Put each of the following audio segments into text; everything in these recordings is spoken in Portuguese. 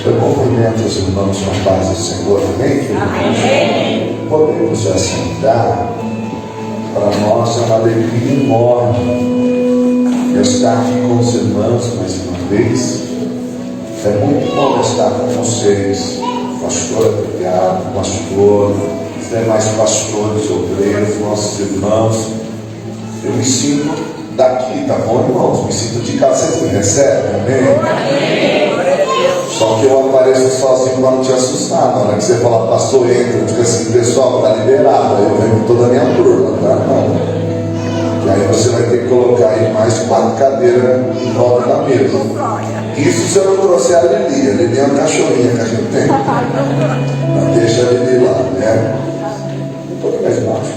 Eu cumprimento os irmãos com a paz do Senhor, amém? Amém. Podemos já sentar. Para nós é uma alegria enorme estar aqui com os irmãos mais uma vez. É muito bom estar com vocês, pastor, obrigado, pastor, os demais pastores, obreiros, nossos irmãos. Eu me sinto daqui, tá bom, irmãos? Me sinto de casa, vocês me recebem, amém? Só que eu apareço sozinho para não te assustar. Na hora que você fala, pastor, entra, eu digo assim, pessoal, está liberado. Aí eu venho com toda a minha turma, tá? Não. E aí você vai ter que colocar aí mais 4 cadeiras em volta da mesa. Isso se eu não trouxer a Lili. A Lili é uma cachorrinha que a gente tem. Mas deixa a Lili lá, né? Um pouco mais baixo.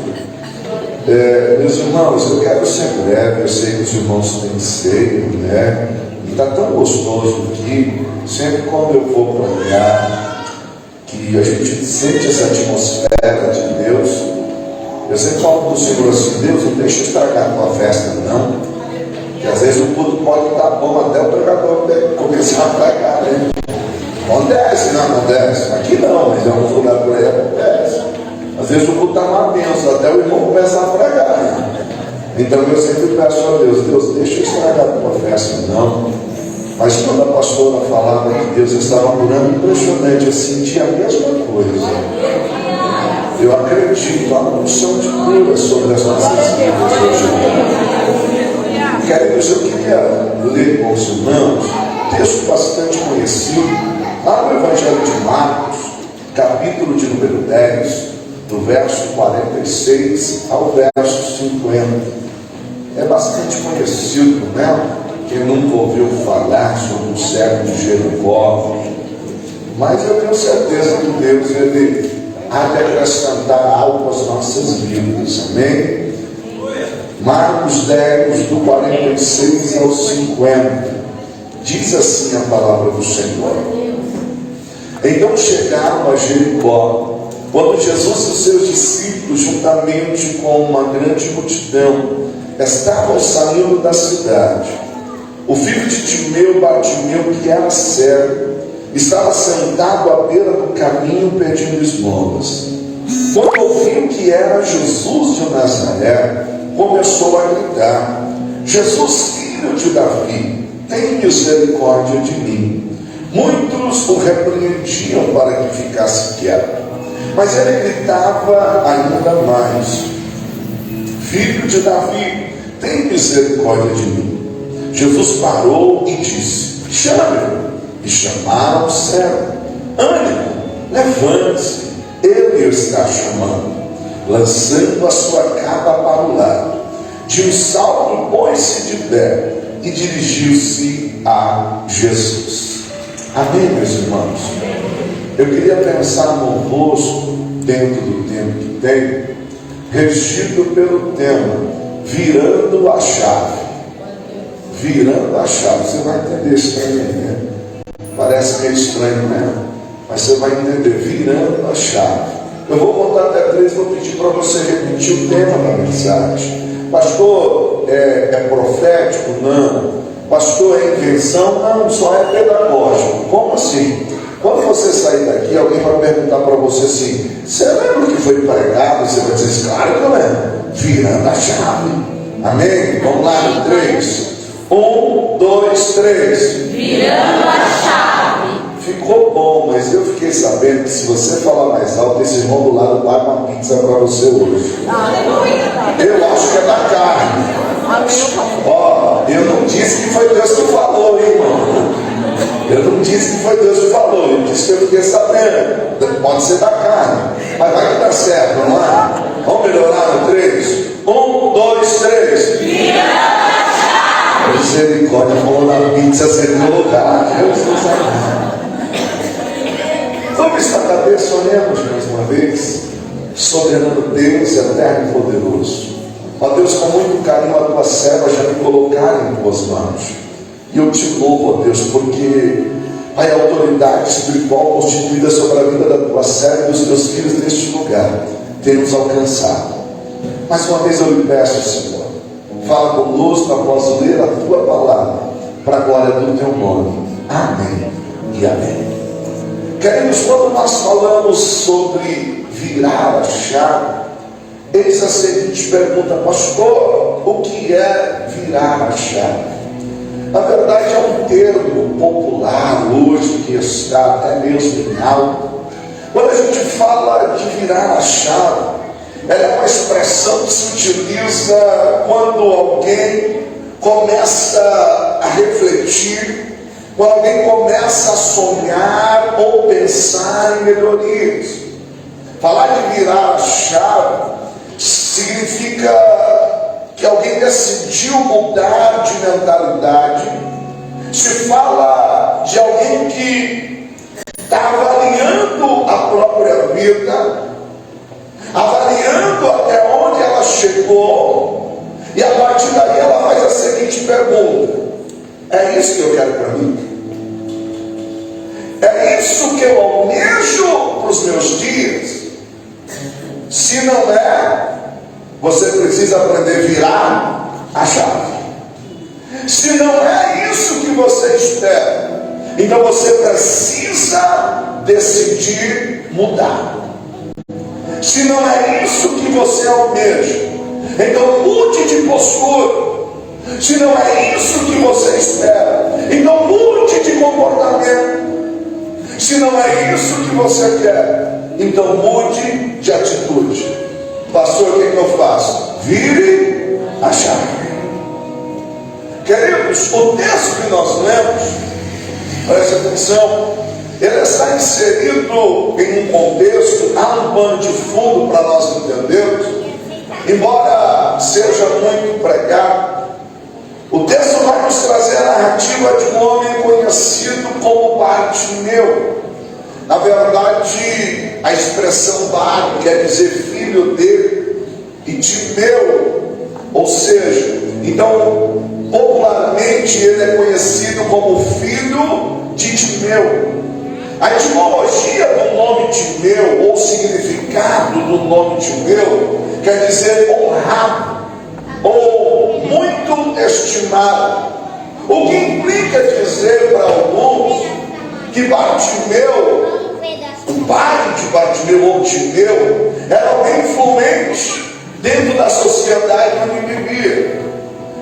Meus irmãos, eu quero ser breve. Eu sei que os irmãos têm ceia, né? E está tão gostoso aqui. Sempre quando eu vou pregar, que a gente sente essa atmosfera de Deus, eu sempre falo para o Senhor assim: Deus, não deixa eu estragar a tua festa, não. Porque às vezes o culto pode estar bom até o pregador começar a pregar, né? Acontece, não acontece? Aqui não, mas em alguns lugares por aí acontece. Às vezes o culto está uma bênção, até o irmão começar a pregar, né? Então eu sempre peço a Deus: Deus, deixa eu estragar a tua festa, não. Mas quando a pastora falava que Deus estava curando, impressionante, eu senti a mesma coisa. Eu acredito na unção de cura sobre as nossas vidas hoje. Queridos, eu queria ler com os irmãos um texto bastante conhecido, lá no Evangelho de Marcos, capítulo de número 10, do verso 46 ao verso 50. É bastante conhecido, né? Quem nunca ouviu falar sobre o cego de Jericó, mas eu tenho certeza que Deus, Ele há de acrescentar algo às nossas vidas, amém? Marcos 10, do 46 ao 50, diz assim a palavra do Senhor: Então chegaram a Jericó, quando Jesus e os seus discípulos, juntamente com uma grande multidão, estavam saindo da cidade. O filho de Timeu, Bartimeu, que era cego, estava sentado à beira do caminho pedindo esmolas. Quando ouviu que era Jesus de Nazaré, começou a gritar: Jesus, filho de Davi, tem misericórdia de mim. Muitos o repreendiam para que ficasse quieto, mas ele gritava ainda mais: Filho de Davi, tem misericórdia de mim. Jesus parou e disse: Chame-o. E chamaram o cego. Ânimo, levante-se, ele o está chamando. Lançando a sua capa para o lado, de um salto pôs-se de pé e dirigiu-se a Jesus. Amém, meus irmãos? Eu queria pensar no rosto, dentro do tempo que tem, regido pelo tema Virando a Chave. Virando a chave, você vai entender isso também, né? Parece meio estranho, né? Mas você vai entender, virando a chave. Eu vou contar até 3, vou pedir para você repetir o tema da mensagem. Pastor, é profético? Não. Pastor, é invenção? Não, só é pedagógico. Como assim? Quando você sair daqui, alguém vai perguntar para você assim: você lembra o que foi pregado? Você vai dizer: claro que eu lembro. Virando a chave. Amém? Vamos lá no 3. 1, 2, 3. Virando a chave. Ficou bom, mas eu fiquei sabendo que se você falar mais alto, esse irmão do lado paga uma pizza para você hoje. Eu acho que é da carne. Ó, eu não disse que foi Deus que falou, hein, irmão. Eu não disse que foi Deus que falou. Eu disse que eu fiquei sabendo. Pode ser da carne, mas vai que dá certo, vamos lá? Vamos melhorar no 3. 1, 2, 3. Virando a chave. Misericórdia, falou na pizza sendo colocada. Vamos estar a cabeça, oremos mais uma vez. Soberano Deus, eterno e poderoso. Ó Deus, com muito carinho a tua serva já me colocaram em tuas mãos. E eu te louvo, ó Deus, porque a autoridade espiritual constituída sobre a vida da tua serva e dos teus filhos neste lugar tem nos alcançado. Mais uma vez eu lhe peço, Senhor, fala conosco após ler a tua palavra, para a glória do teu nome. Amém e amém. Queridos, quando nós falamos sobre virar a chave, eis a seguinte pergunta: pastor, o que é virar a chave? Na verdade é um termo popular hoje que está até mesmo em alta. Quando a gente fala de virar a chave, ela é uma expressão que se utiliza quando alguém começa a refletir, quando alguém começa a sonhar ou pensar em melhorias. Falar de virar a chave significa que alguém decidiu mudar de mentalidade. Se fala de alguém que está avaliando a própria vida, avaliando até onde ela chegou, e a partir daí ela faz a seguinte pergunta: é isso que eu quero para mim? É isso que eu almejo para os meus dias? Se não é, você precisa aprender a virar a chave. Se não é isso que você espera, então você precisa decidir mudar. Se não é isso que você almeja, então mude de postura. Se não é isso que você espera, então mude de comportamento. Se não é isso que você quer, então mude de atitude. Pastor, o que eu faço? Vire a chave. Queridos, o texto que nós lemos, preste atenção, ele está inserido em um contexto, há um pano de fundo para nós entendermos, embora seja muito pregado. O texto vai nos trazer a narrativa de um homem conhecido como Bartimeu. Na verdade, a expressão Bar quer dizer filho dele, e Timeu, ou seja, então popularmente ele é conhecido como filho de Timeu. A etimologia do nome Timeu, ou o significado do nome Timeu, quer dizer honrado, ou muito estimado. O que implica dizer para alguns que Bartimeu, o pai de Bartimeu ou Timeu, era alguém influente dentro da sociedade onde vivia.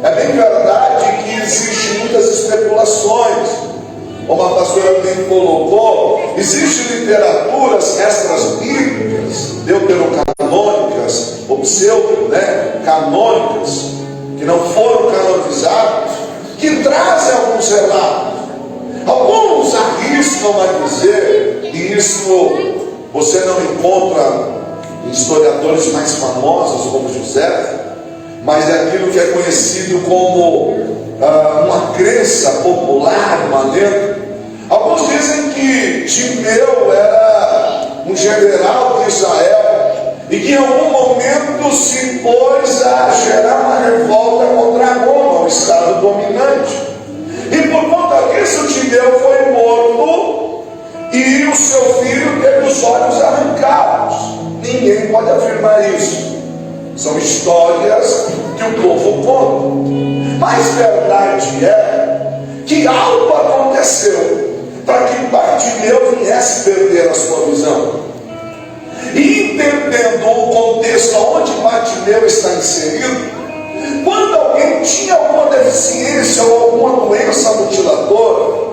É bem verdade que existem muitas especulações, como a pastora bem colocou, existem literaturas extras bíblicas, deuterocanônicas, ou pseudo-canônicas, que não foram canonizadas, que trazem alguns relatos. Alguns arriscam a dizer, e isso você não encontra em historiadores mais famosos como José, mas é aquilo que é conhecido como uma crença popular, uma lenda. Alguns dizem que Timeu era um general de Israel e que em algum momento se impôs a gerar uma revolta contra Roma, o estado dominante. E por conta disso, Timeu foi morto e o seu filho teve os olhos arrancados. Ninguém pode afirmar isso. São histórias que o povo conta. Mas verdade é que algo aconteceu para que Bartimeu viesse perder a sua visão. E entendendo o contexto onde Bartimeu está inserido, quando alguém tinha alguma deficiência ou alguma doença mutiladora,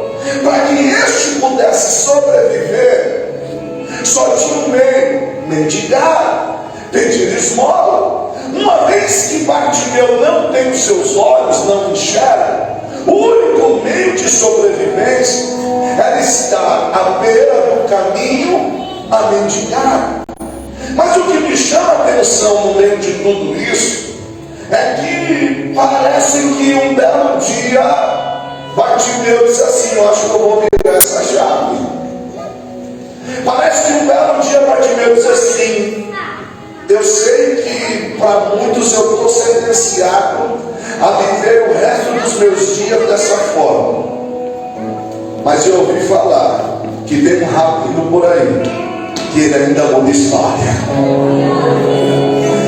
para que este pudesse sobreviver, só tinha um meio: mendigar, pedir esmola. Uma vez que Bartimeu não tem os seus olhos, não enxerga, o único meio de sobrevivência era estar à beira do caminho a mendigar. Mas o que me chama a atenção no meio de tudo isso é que parece que um belo dia Bartimeu disse assim: eu acho que eu vou virar essa chave. Parece que um belo dia Bartimeu disse assim: eu sei que para muitos eu estou sentenciado a viver o resto dos meus dias dessa forma, mas eu ouvi falar que tem um rabino por aí que ele ainda muda história.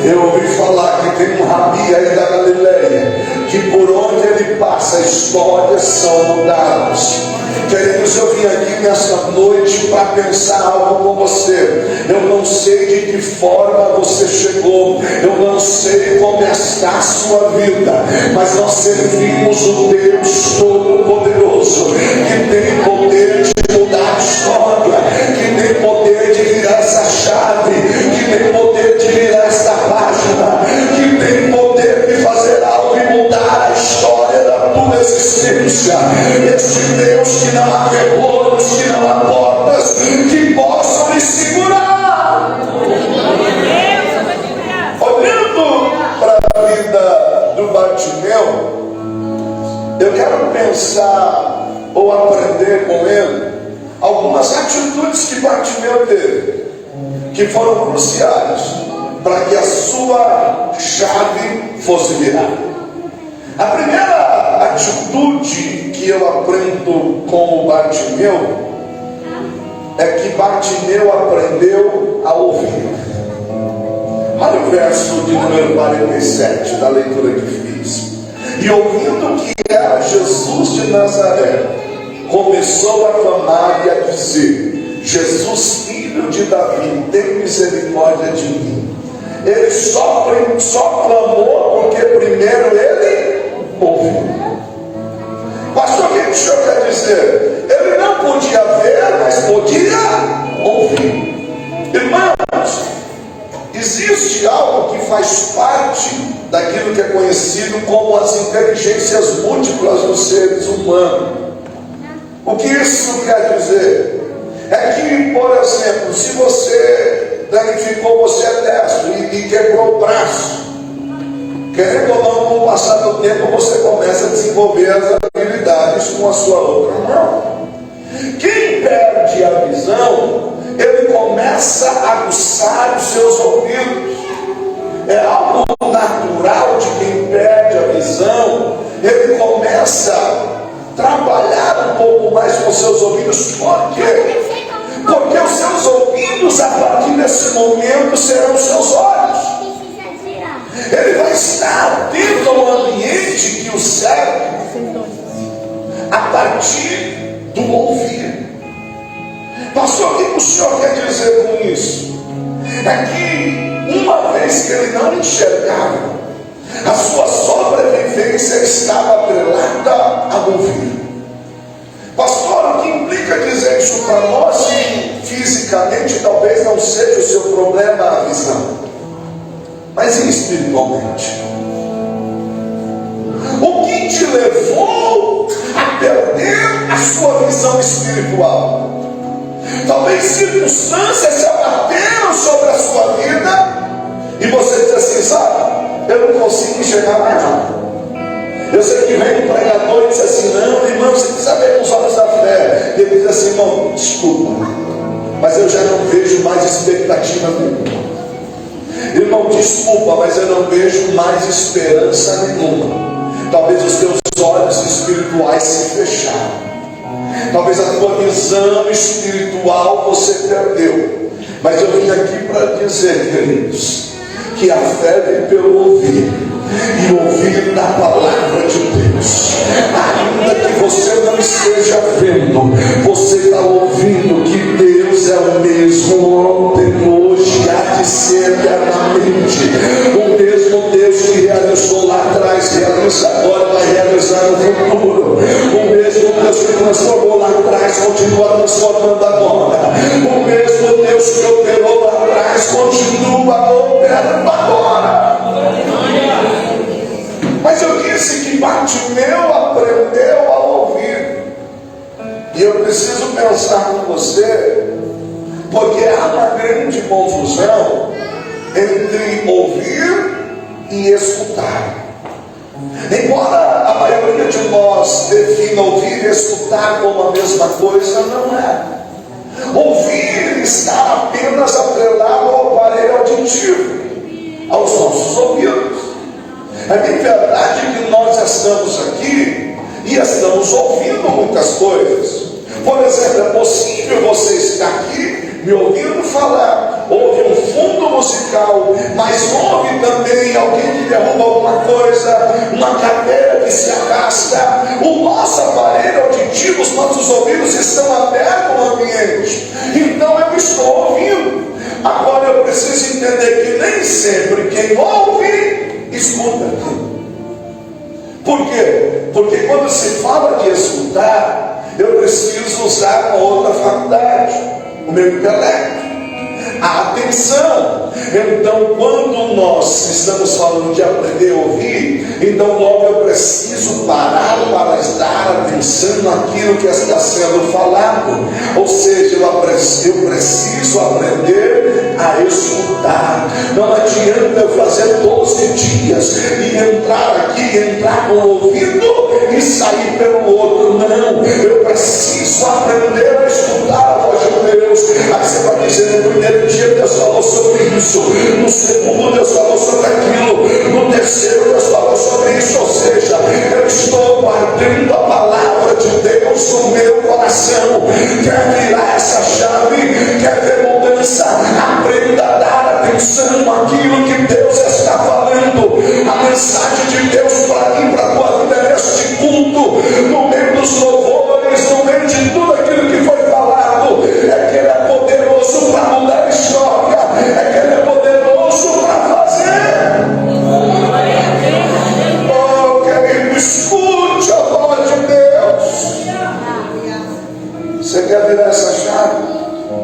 Eu ouvi falar que tem um rabi aí da Galileia que por onde ele passa histórias são mudadas. Queridos, eu vim aqui nesta noite para pensar algo com você. Eu não sei de que forma você chegou, eu não sei como está a sua vida, mas nós servimos o Deus Todo-Poderoso, que tem poder de mudar a história, que tem poder de virar essa chave, que tem poder de virar esta página, que tem poder de fazer algo e mudar a história da tua existência. Este Deus que não há ferrolhos, que não há portas que possam me segurar. Olhando para a vida do Bartimeu, eu quero pensar ou aprender com ele algumas atitudes que Bartimeu teve, que foram cruciais para que a sua chave fosse virada. A primeira atitude que eu aprendo com o Bartimeu é que Bartimeu aprendeu a ouvir. Olha o verso de número 47 da leitura que fiz. E ouvindo que era Jesus de Nazaré, começou a clamar e a dizer: Jesus, filho de Davi, tem misericórdia de mim. Ele só clamou porque primeiro ele ouviu. Pastor, o que o senhor quer dizer? Ele não podia ver, mas podia ouvir. Irmãos, existe algo que faz parte daquilo que é conhecido como as inteligências múltiplas dos seres humanos. O que isso quer dizer? É que, por exemplo, se você danificou, você é destro e quebrou o braço, querendo ou não, com o passar do tempo você começa a desenvolver as habilidades com a sua outra mão. Quem perde a visão, ele começa a aguçar os seus ouvidos. É algo natural de quem perde a visão. Ele começa a trabalhar um pouco mais com os seus ouvidos. Por quê? Porque os seus ouvidos, a partir desse momento, serão os seus olhos. Ele vai estar dentro do ambiente que o serve a partir do ouvir. Pastor, o que o senhor quer dizer com isso? É que uma vez que ele não enxergava, a sua sobrevivência estava atrelada a ouvir. Pastor, o que implica dizer isso para nós? E fisicamente talvez não seja o seu problema a visão, mas e espiritualmente? O que te levou a perder a sua visão espiritual? Talvez circunstâncias se abateram sobre a sua vida e você diz assim: sabe, eu não consigo enxergar mais nada. Eu sei que vem um pregador e diz assim: não, irmão, você precisa ver com os olhos da fé. E ele diz assim: irmão, desculpa, mas eu já não vejo mais expectativa nenhuma. Irmão, desculpa, mas eu não vejo mais esperança nenhuma. Talvez os teus olhos espirituais se fecharam. Talvez a tua visão espiritual você perdeu. Mas eu vim aqui para dizer, queridos, que a fé vem pelo ouvir, e ouvir da palavra de Deus. Ainda que você não esteja vendo, você está ouvindo que Deus é o mesmo ontem, hoje, há de ser eternamente. O mesmo Deus que realizou lá atrás, realiza agora, vai realizar no futuro. O mesmo Deus que transformou lá atrás, continua transformando agora. O mesmo Deus que operou lá atrás, continua operando agora. Mas eu disse que Bartimeu aprendeu a ouvir. E eu preciso pensar com você, porque há uma grande confusão entre ouvir e escutar. Embora a maioria de nós defina ouvir e escutar como a mesma coisa, não é. Ouvir está apenas atrelado ao aparelho auditivo, aos nossos ouvidos. É bem verdade que nós estamos aqui e estamos ouvindo muitas coisas. Por exemplo, é possível você estar aqui me ouvindo falar, houve um fundo musical, mas houve também alguém que derruba alguma coisa, uma cadeira que se arrasta. O nosso aparelho auditivo, os nossos ouvidos estão abertos no ambiente, então eu estou ouvindo. Agora eu preciso entender que nem sempre quem ouve, escuta. Por quê? Porque quando se fala de escutar, eu preciso usar uma outra faculdade, o meu intelecto, a atenção. Então, quando nós estamos falando de aprender a ouvir, então logo eu preciso parar para estar atenção naquilo que está sendo falado. Ou seja, eu preciso aprender a escutar. Não adianta eu fazer 12 dias e entrar com o ouvido e sair pelo outro. Não, eu preciso aprender a escutar a voz de Deus. Aí você vai dizer: no primeiro dia Deus falou sobre isso, no segundo Deus falou sobre aquilo, no terceiro Deus falou sobre isso. Ou seja, eu estou guardando a palavra de Deus no meu coração. Quer virar essa chave? Quer ver mudança? Aprenda a dar atenção àquilo que Deus está falando. A mensagem de Deus para mim, para a tua vida neste culto, no meio dos louvores, no meio de tudo aquilo que foi falado, é que Ele é poderoso para mudar a história, é que Ele é poderoso para fazer. Oh, querido, escute a voz de Deus. Você quer virar essa chave?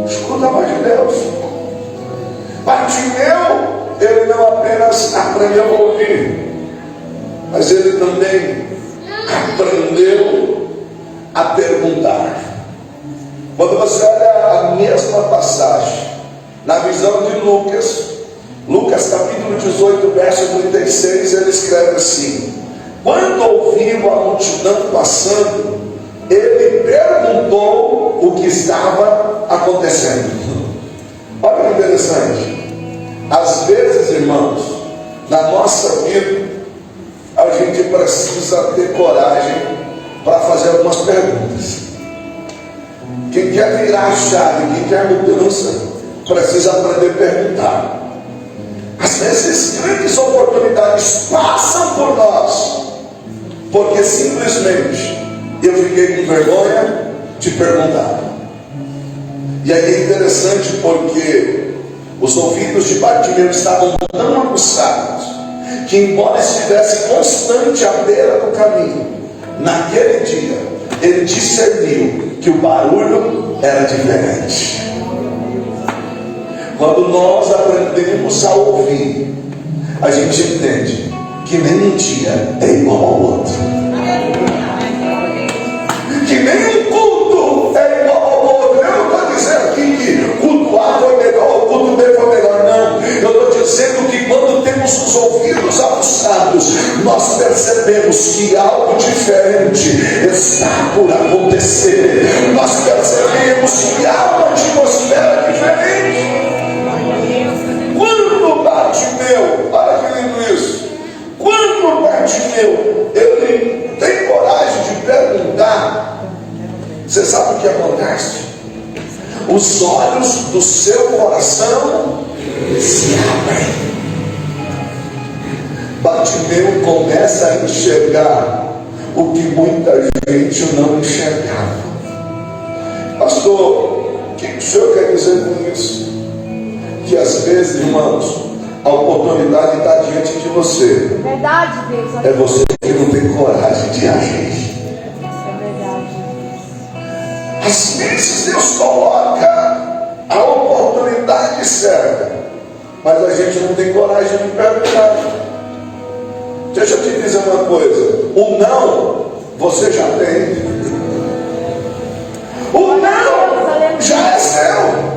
Escuta a voz de Deus. Bartimeu, ele não apenas aprendeu a ouvir, mas ele também aprendeu a perguntar. Quando você olha a mesma passagem na visão de Lucas capítulo 18, verso 36, ele escreve assim: quando ouviu a multidão passando, ele perguntou o que estava acontecendo. Olha que interessante. Às vezes, irmãos, na nossa vida, a gente precisa ter coragem para fazer algumas perguntas. Quem quer virar a chave, quem quer mudança, precisa aprender a perguntar. Às vezes, grandes oportunidades passam por nós, porque simplesmente eu fiquei com vergonha de perguntar. E aí é interessante porque os ouvidos de Bartimeu estavam tão aguçados que, embora estivesse constante à beira do caminho, naquele dia ele discerniu que o barulho era diferente. Quando nós aprendemos a ouvir, a gente entende que nenhum dia é igual ao outro, que nenhum culto é igual ao outro. Eu não estou dizendo aqui que culto A foi melhor, o culto B foi melhor, não. Eu estou dizendo que quando temos os ouvidos aguçados, nós percebemos que algo diferente está por acontecer. Nós percebemos que há uma atmosfera diferente. Quando Bartimeu, olha que lindo isso, quando Bartimeu, ele tem coragem de perguntar, você sabe o que acontece? Os olhos do seu coração se abrem. Bartimeu começa a enxergar o que muita gente não enxergava. Pastor, o que o senhor quer dizer com isso? Que às vezes, irmãos, a oportunidade está diante de você. Verdade, Deus. É você que não tem coragem de agir. Às vezes Deus coloca a oportunidade certa, mas a gente não tem coragem de perguntar. Deixa eu te dizer uma coisa: o não você já tem. O não já é seu.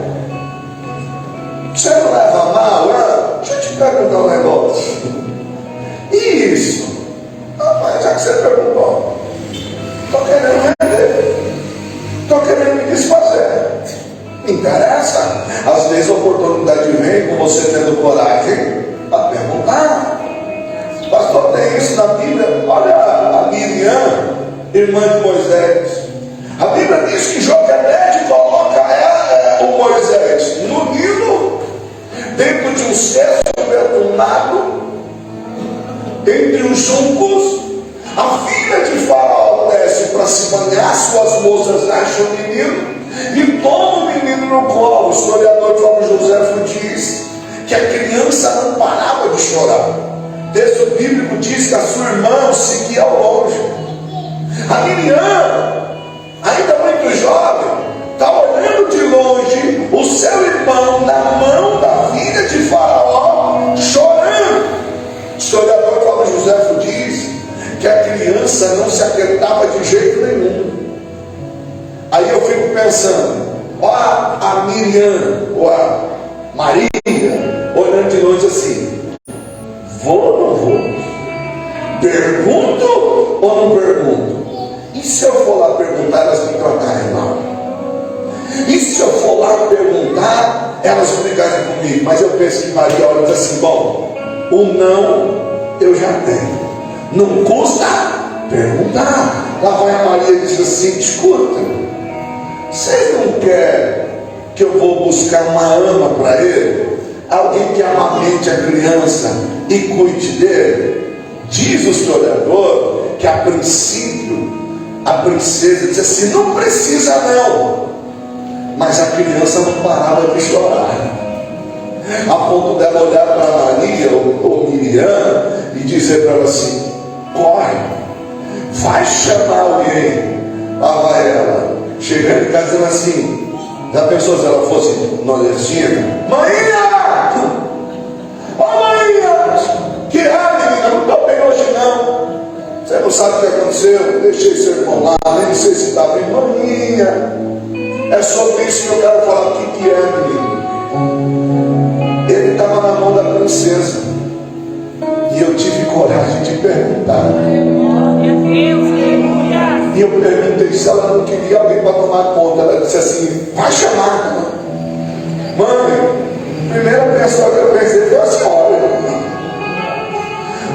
Você não leva mal, né? Deixa eu te perguntar um negócio. E isso? Mas já que você perguntou, estou querendo vender, estou querendo me desfazer. Me interessa. Às vezes a oportunidade vem com você tendo coragem para perguntar. Pastor, tem isso na Bíblia? Olha a Miriam, irmã de Moisés. A Bíblia diz que Joquebede coloca o Moisés no Nilo dentro de um cesto perfumado, entre os juncos. A filha de Faraó desce para se banhar, suas moças acham o menino e toma o menino no colo. O historiador Flávio Joséfo diz que a criança não parava de chorar. O texto bíblico diz que a sua irmã seguia ao longe. A Miriam, ainda muito jovem, está olhando de longe o seu irmão na mão da filha de Faraó, chorando. O historiador Flávio Joséfo diz que a criança não se aquietava de jeito nenhum. Aí eu fico pensando, ó a Miriam, ó a Maria, olhando de longe assim, vou ou não vou? Pergunto ou não pergunto? E se eu for lá perguntar, elas me tratarem mal? E se eu for lá perguntar, elas brigarem comigo? Mas eu penso que Maria olha e diz assim, bom, o não eu já tenho, não custa perguntar. Lá vai a Maria e diz assim, escuta, vocês não querem que eu vou buscar uma ama para ele? Alguém que amamente a criança e cuide dele? Diz o historiador que a princípio a princesa disse assim, não precisa não. Mas a criança não parava de chorar, a ponto dela olhar para Maria ou Miriam e dizer para ela assim, corre, vai chamar alguém. Lá vai ela, chegando em casa dizendo assim, já pensou se ela fosse nordestina? Maria! Ô Maria! Que menina, não estou bem hoje não. Você não sabe o que aconteceu? Deixei seu irmão lá, nem sei se está bem. Maria, é sobre isso que eu quero falar. O que é, menino? Ele estava na mão da princesa e eu tive coragem de perguntar. E eu perguntei se ela não queria alguém para tomar conta. Ela disse assim, vai chamar. Mãe, primeira pessoa que eu pensei foi a senhora.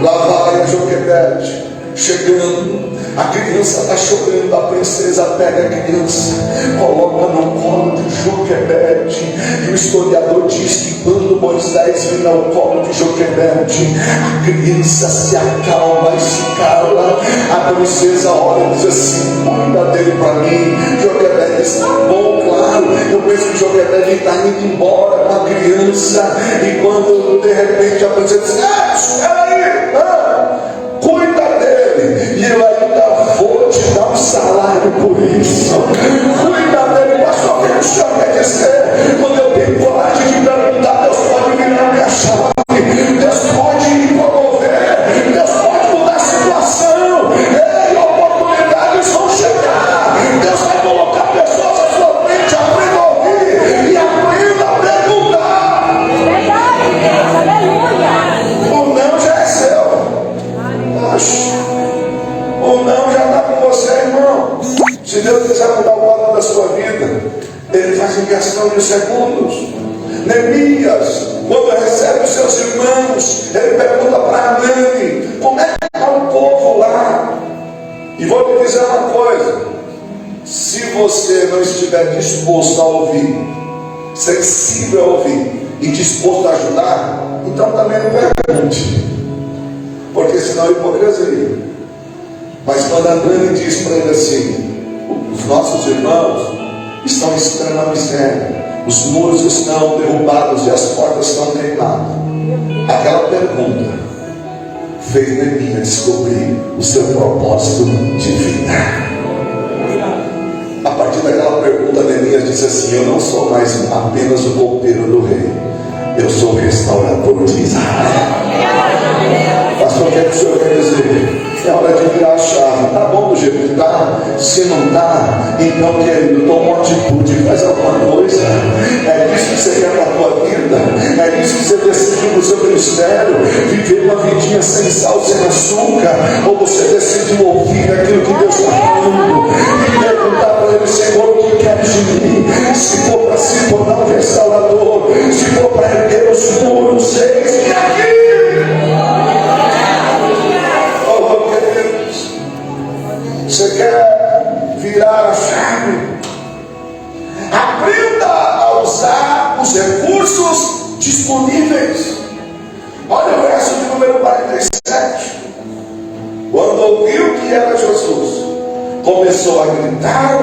Lá vai a Joquebede chegando, a criança está chorando, a princesa pega a criança, coloca no colo de Joquebede, e o historiador diz que quando Moisés vem ao colo de Joquebede, a criança se acalma e se cala. A princesa olha e diz assim, cuida dele para mim. Joquebede diz, tá bom, claro. Eu penso que Joquebede está indo embora com a criança, e quando de repente a princesa diz, espera aí, cuida dele, e eu ainda vou te dar um salário por isso. Cuida dele, pastor, o que o senhor quer dizer? Quando eu tenho coragem de perguntar, Deus pode virar minha chave, Deus pode me promover, Deus pode mudar a situação. Ei, oportunidades vão chegar, Deus vai colocar pessoas à sua frente. Aprenda a ouvir e aprenda a perguntar. O não já é seu. O não já está com você, irmão. Se Deus quiser mudar o quadro da sua vida, Ele faz em questão de segundos. Neemias, quando recebe os seus irmãos, ele pergunta para Anani, como é que está o povo lá? E vou lhe dizer uma coisa, se você não estiver disposto a ouvir, sensível a ouvir e disposto a ajudar, então também não pergunte, porque senão é hipocrisia. Mas quando Anani diz para ele assim, os nossos irmãos estão em extrema miséria, os muros estão derrubados e as portas estão queimadas, aquela pergunta fez Neemias descobrir o seu propósito de vida. A partir daquela pergunta, Neemias disse assim, eu não sou mais apenas o copeiro do rei, eu sou o restaurador de Israel. Pastor, o que é que o senhor quer dizer? É hora de virar a chave. Está bom do jeito que está? Se não está, então, querido, toma uma atitude, faz alguma coisa. É isso que você quer para a tua vida? É isso que você decidiu para o seu ministério? Viver uma vidinha sem sal, sem açúcar? Ou você decidiu ouvir aquilo que Deus está falando e perguntar para Ele, Senhor, o que quer de mim? Se for para se tornar um restaurador, se for para erguer os muros, eis-me aqui. Você quer virar a chave? Aprenda a usar os recursos disponíveis. Olha o verso de número 47. Quando ouviu que era Jesus, começou a gritar,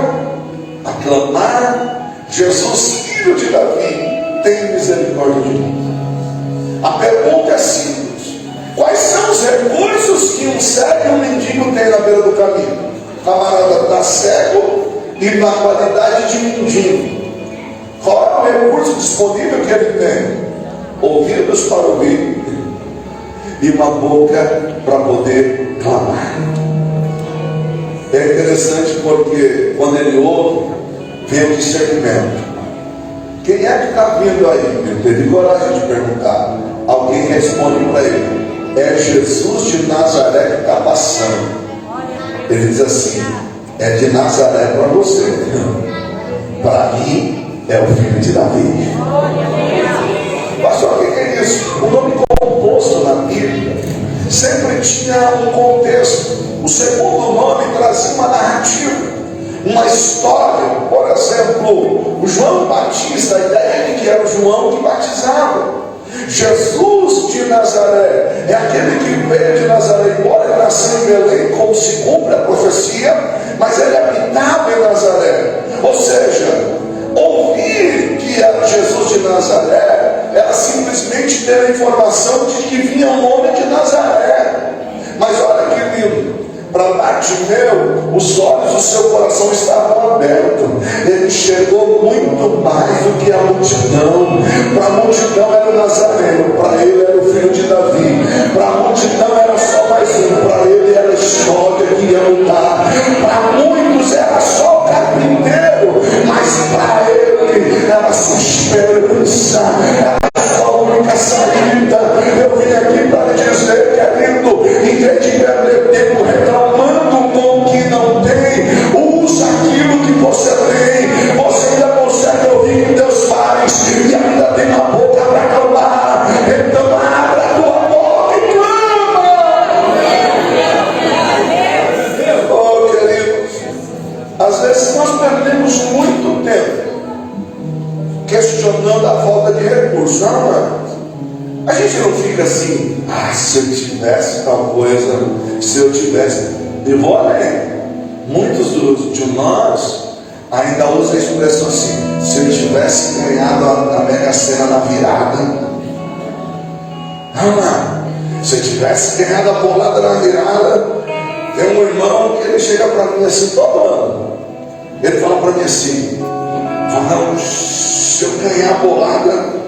a clamar: Jesus, filho de Davi, tem misericórdia de mim. A pergunta é simples: quais são os recursos que um cego e um mendigo têm na beira do caminho? O camarada está cego e na qualidade de mendigo. Qual é o recurso disponível que ele tem? Ouvidos para ouvir e uma boca para poder clamar. É interessante porque quando ele ouve, vem o discernimento. Quem é que está vindo aí? Ele teve coragem de perguntar. Alguém responde para ele: é Jesus de Nazaré que está passando. Ele diz assim: é de Nazaré para você, para mim é o filho de Davi. Pastor, o que é isso? O nome composto na Bíblia sempre tinha um contexto. O segundo nome trazia uma narrativa, uma história. Por exemplo, o João Batista, a ideia de que era o João que batizava. Jesus de Nazaré é aquele que veio de Nazaré, embora ele nasceu em Belém, como se cumpre a profecia, mas ele habitava em Nazaré. Ou seja, ouvir que era Jesus de Nazaré era simplesmente ter a informação de que vinha um homem de Nazaré. Mas olha que lindo, para Bartimeu, os olhos do seu coração estavam abertos. Ele enxergou muito mais do que a multidão. Para a multidão era o Nazareno, para ele era o filho de Davi. Para a multidão era só mais um, para ele era a história que ia mudar. Para muitos era só o carpinteiro, mas para ele era a sua esperança, era a sua única saída. Eu vim aqui para dizer, querido, em vez de perder tempo reclamando com o que não tem, usa aquilo que você tem. Você ainda consegue ouvir que Deus faz e ainda tem uma boca para clamar. Então abra a tua boca e clama. Oh, queridos, às vezes nós perdemos muito tempo questionando a falta de recursos. Não. A gente não fica assim: se eu tivesse tal coisa, se eu tivesse. E vou além. Muitos de nós ainda usam a expressão assim: se eu tivesse ganhado a Mega Sena na virada. Não. Se eu tivesse ganhado a bolada na virada. Tem um irmão que ele chega para mim assim todo ano. Ele fala para mim assim: não, se eu ganhar a bolada,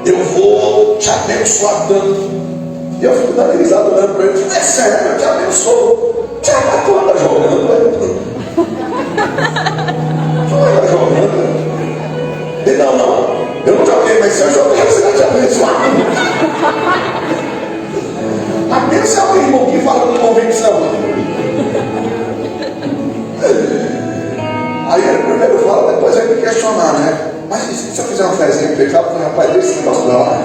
eu vou te abençoar tanto. E eu fico dando risada olhando para ele. É sério, eu te abençoo. Tiago, tu anda jogando? Tu anda jogando? Ele: não, eu não joguei, mas se eu jogar, você vai te abençoar. A bênção é o irmão que fala com convicção. Aí ele primeiro fala, depois ele me questionar, né? Mas se eu fizer uma fezinha pecado, foi rapaz desse negócio pra lá.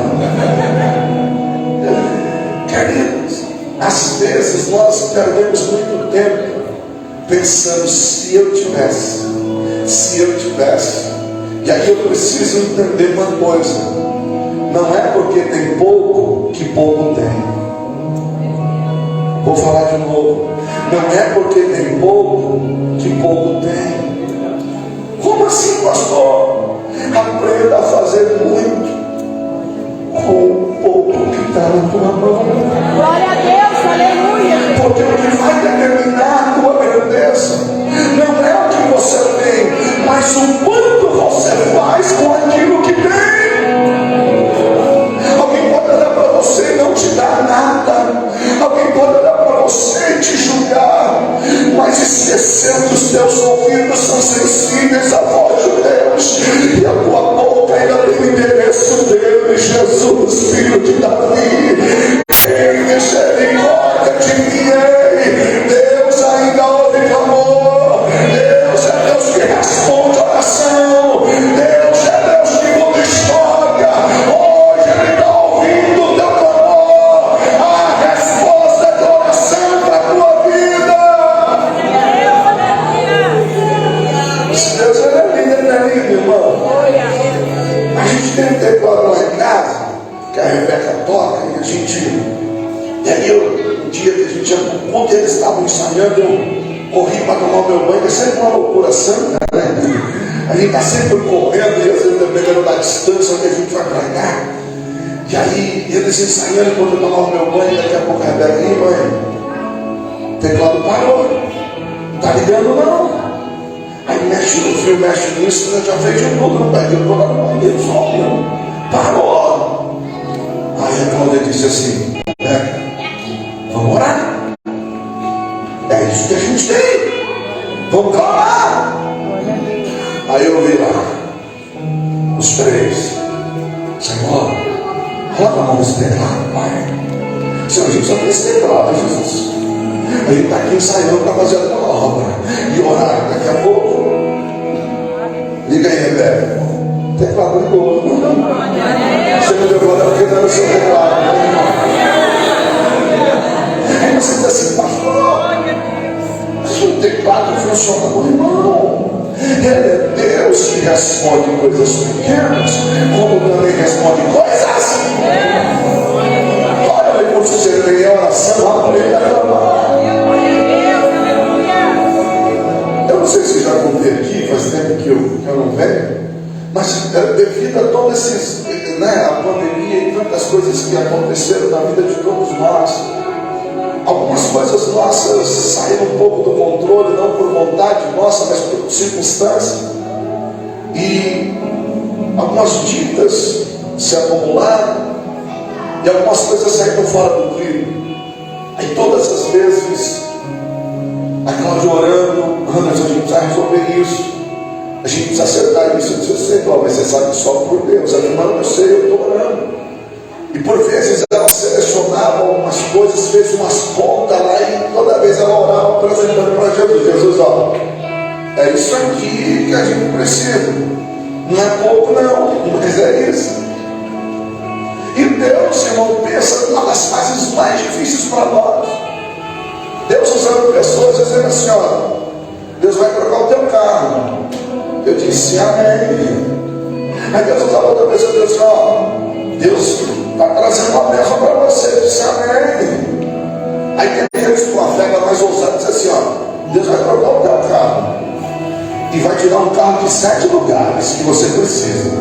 Queridos, às vezes nós perdemos muito tempo pensando: se eu tivesse. E aí eu preciso entender uma coisa: não é porque tem pouco que pouco tem. Vou falar de novo. Não é porque tem pouco que pouco tem. Como assim, pastor? Aprenda a fazer muito com o pouco que está na tua mão. Glória a Deus, aleluia. Porque o que vai determinar a tua grandeza não é o que você tem, mas o quanto você faz com aquilo que tem. Alguém pode olhar para você e não te dar nada. Alguém pode olhar para você e te julgar, mas esquecendo que os teus ouvidos são sensíveis à voz de Deus, e a tua boca ainda tem o endereço dele: Jesus, filho de Davi, tem misericórdia de mim. Deus ainda ouve clamor. Deus é Deus que responde oração. Deus é Deus que muda história. Hoje Ele está ouvindo o teu clamor. A resposta é de oração para a tua vida. Deus é lindo, irmão. A gente tem um teclado lá em casa. que a Rebeca toca, e aí um dia que a gente ia pro culto, eles estavam ensaiando, eu corri para tomar o meu banho, é sempre uma loucura santa, né? A gente está sempre correndo, e às vezes dependendo da distância que a gente vai pregar. E aí eles ensaiando, quando eu tomava o meu banho, daqui a pouco a Rebeca, e mãe, o teclado parou, não está ligando não. Aí mexe no fio, mexe nisso, já fez de tudo, não vai, eu estou lá no banheiro, só parou. Aí a Cláudia disse assim, vamos orar. É isso que a gente tem. Vamos clamar. Aí eu vi lá, os três. Senhor, coloca a mão nesse teclado, Pai. Senhor, a gente precisa desse teclado, Jesus. A gente está aqui ensaiando para fazer a tua obra. E orar daqui a pouco. Liga aí, Rebeca. Teclado ligou. Você não deu conta porque não era o seu teclado. Aí você diz assim, pastor, mas o teclado funciona com o irmão. Ele é Deus que responde coisas pequenas, como também responde coisas. Olha aí, quando você tem oração, aprenda a clamar. Eu não sei se já contei aqui, faz tempo que eu não venho, mas devido a todos esses, a pandemia e tantas coisas que aconteceram na vida de todos nós, algumas coisas nossas saíram um pouco do controle, não por vontade nossa, mas por circunstância. E algumas dívidas se acumularam e algumas coisas saíram fora do trilho. Aí todas as vezes a Cláudia orando, Anderson, a gente precisa resolver isso, a gente precisa acertar isso. Eu disse, eu sei, mas você sabe que só por Deus. Ela falou, não, eu sei, eu estou orando. E por vezes ela selecionava algumas coisas, fez umas contas lá, e toda vez ela orava apresentando para Jesus. Jesus, ó, é isso aqui que a gente precisa. Não é pouco não, mas é isso. E Deus, irmão, pensa numa das fases mais difíceis para nós. Deus usando pessoas dizendo assim, ó, Deus vai trocar o teu carro. Eu disse, amém. Aí Deus usava outra pessoa e disse, ó, Deus está trazendo uma bênção para você. Eu disse, amém. Aí tem aqueles com a fé mais ousada, diz assim, ó, Deus vai trocar o teu carro e vai te dar um carro de 7 lugares que você precisa.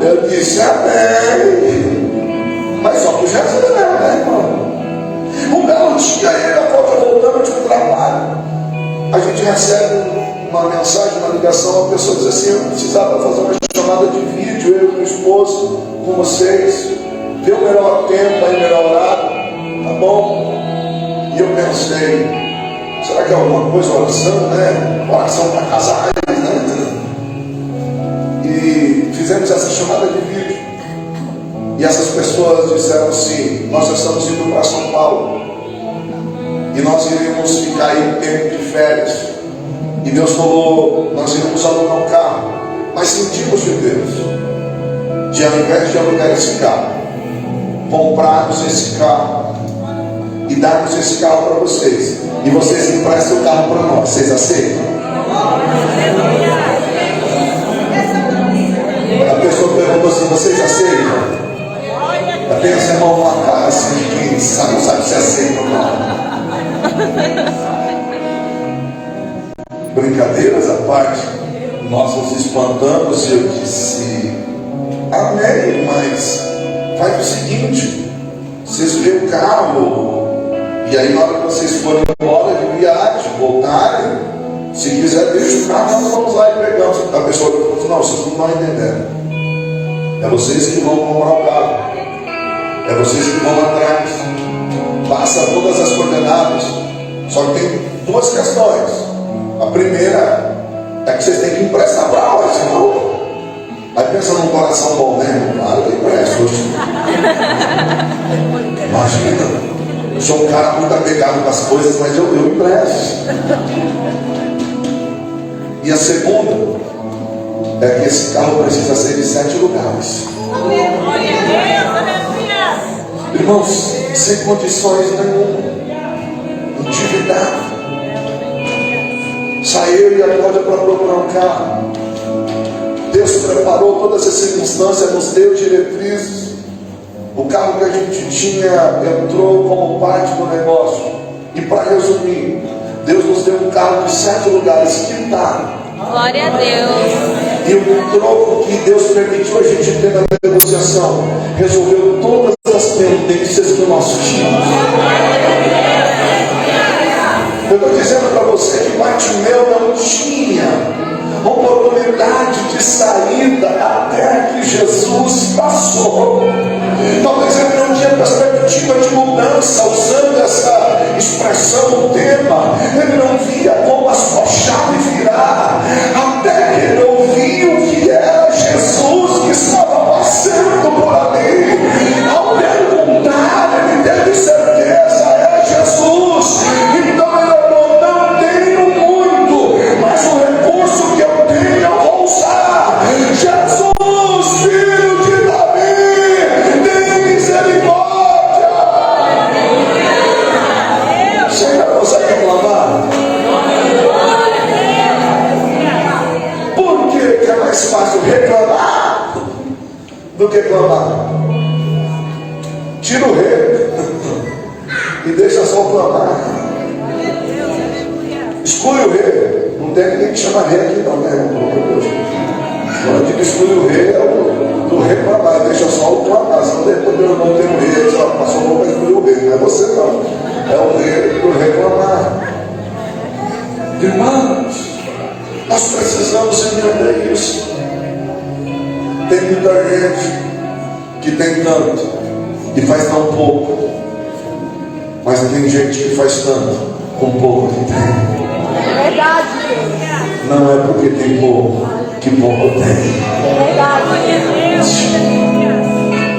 Eu disse, amém. Mas só por Jesus, né, irmão? Um belo dia, ele a pouco voltando de um trabalho, a gente recebe uma mensagem, uma ligação, a pessoa diz assim, eu precisava fazer uma chamada de vídeo, eu e meu esposo, com vocês, ver o melhor tempo, aí melhor horário, tá bom? E eu pensei, será que é alguma coisa, oração, né? Oração para casais, né? E fizemos essa chamada de vídeo. E essas pessoas disseram assim, nós estamos indo para São Paulo. E nós iríamos ficar aí tempo de férias. E Deus falou, nós iríamos alugar um carro. Mas sentimos de Deus, de ao invés de alugar esse carro, comprarmos esse carro e darmos esse carro para vocês. E vocês emprestam o carro para nós. Vocês aceitam? A pessoa perguntou assim, vocês aceitam? Pensa, irmão, uma cara assim de quem sabe, não sabe se aceita ou não. Brincadeiras à parte, nós nos espantamos e eu disse, amém, mas faz o seguinte, vocês vêem o carro, e aí na hora que vocês forem embora de viagem, voltarem, se quiser deixa o carro, nós vamos lá e pegamos. A pessoa falou assim, não, vocês não estão entendendo. É vocês que vão comprar o carro. É vocês que vão atrás. Passa todas as coordenadas. Só que tem duas questões. A primeira é que vocês têm que emprestar para nós, senão. Aí pensa num coração bom, né? Claro que eu empresto. Imagina, eu sou um cara muito apegado com as coisas, mas eu empresto. E a segunda é que esse carro precisa ser de 7 lugares. Irmãos, sem condições nenhuma, endividado. Saiu e a Cláudia para procurar um carro. Deus preparou todas as circunstâncias, nos deu diretrizes. O carro que a gente tinha entrou como parte do negócio. E para resumir, Deus nos deu um carro de 7 lugares quitado. Glória a Deus. E o troco que Deus permitiu a gente ter na negociação resolveu todas as pendências que nós tínhamos. Eu estou dizendo para você que Bartimeu não tinha oportunidade de saída até que Jesus passou. Talvez ele não tinha perspectiva de mudança, usando essa expressão, o tema. Ele não via como afrouxar e virar, até que ele ouviu que era Jesus que estava passando por ali. Ao perguntar, ele teve certeza, é Jesus. Então ele falou, não tenho muito, mas o recurso que eu tenho eu vou usar. Jesus, filho de Davi, tem misericórdia. Você ainda consegue clamar? Por que é mais fácil reclamar do que clamar? Tira o rei e deixa só clamar. Exclui o rei. Não tem ninguém que chama rei aqui não, né? Quando eu digo exclui o rei, é o do reclamar, deixa só o clamar. Senão depois eu não tenho rei, ele só passou a para excluir o rei. Não é você não, é o rei do reclamar. Irmãos, nós precisamos entender isso. Tem muita gente que tem tanto e faz tão pouco, mas tem gente que faz tanto com pouco que tem. É verdade, Deus. Não é porque tem pouco que pouco tem. É verdade.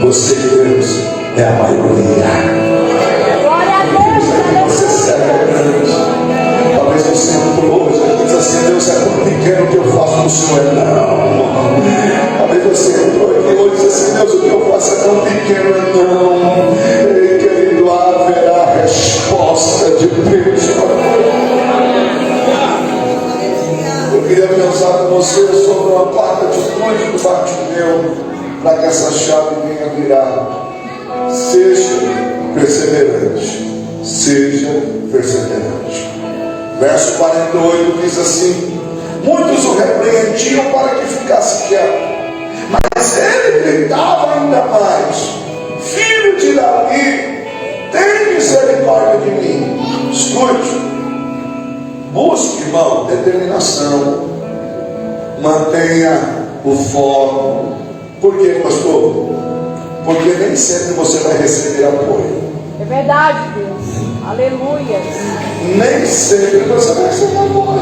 Você, Deus, é a maioria. Glória a Deus é que Deus. você serve é grande. Talvez você entrou hoje e diz assim, Deus é tão pequeno que eu faço no Senhor. Não. Talvez você entrou aqui hoje e diz assim, Deus, o que eu faço é tão pequeno. Não. Ei, querido, haverá resposta de Deus para eu queria pensar com você sobre uma quarta atitude do Bartimeu para que essa chave venha virar. Seja perseverante. Seja perseverante. Verso 48 diz assim: muitos o repreendiam para que ficasse quieto, mas ele gritava ainda mais: filho de Davi, tem misericórdia de mim. Escute. Busque, irmão, determinação. Mantenha o foco. Por quê, pastor? Porque nem sempre você vai receber apoio. É verdade, Deus. Aleluia. Nem sempre você vai receber apoio.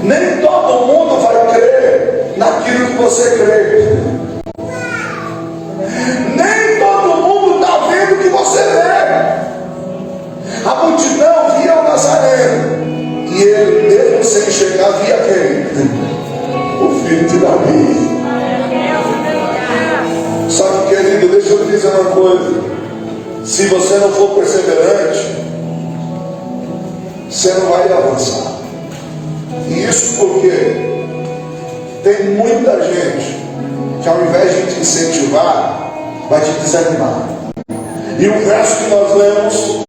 Nem todo mundo vai crer naquilo que você crê. Nem todo mundo está vendo o que você vê. A multidão via o Nazareno, e ele mesmo sem enxergar via quem? O filho de Davi. Só que, querido, deixa eu te dizer uma coisa: se você não for perseverante, você não vai avançar. E isso porque tem muita gente que, ao invés de te incentivar, vai te desanimar. E o verso que nós lemos